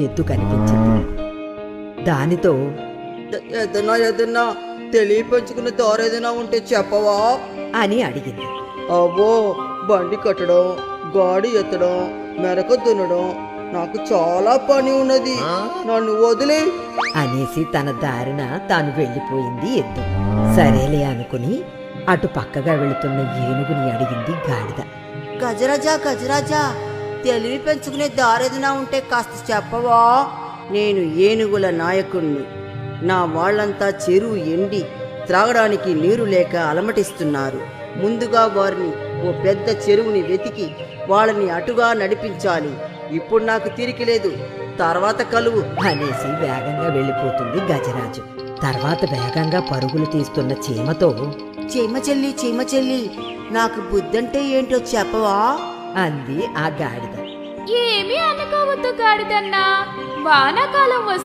ఎద్దు కనిపించింది. దానితో ఏదన్నా తెలియపంచుకునే దారేదైనా ఉంటే చెప్పవా అని అడిగింది. అవ్వో, బండి కట్టడం, గాడి ఎత్తడం, మెరక దున్నడం, నాకు చాలా పని ఉన్నది, నన్ను వదిలే అనేసి తన దారిన తాను వెళ్ళిపోయింది ఎద్దు. సరేలే అనుకుని అటు పక్కగా వెళుతున్న ఏనుగుని అడిగింది గాడిద. గజరాజా తెలివి పెంచుకునే దారేదైనా ఉంటే కాస్త చెప్పవా? నేను ఏనుగుల నాయకుణ్ణి. నా వాళ్ళంతా చెరువు ఎండి త్రాగడానికి నీరు లేక అలమటిస్తున్నారు. ముందుగా వారిని ఓ పెద్ద చెరువుని వెతికి వాళ్ళని అటుగా నడిపించాలి. ఇప్పుడు నాకు తీరిక లేదు, తర్వాత కలువు అనేసి వేగంగా వెళ్ళిపోతుంది గజరాజు. తర్వాత వేగంగా పరుగులు తీస్తున్న చీమతో, చీమ చెల్లి నాకు బుద్ధంటే ఏంటో చెప్పవా అంది ఆ గాడిద. ఏమీ అనుకోవద్దు గాడిదన్నా, వానాకాలం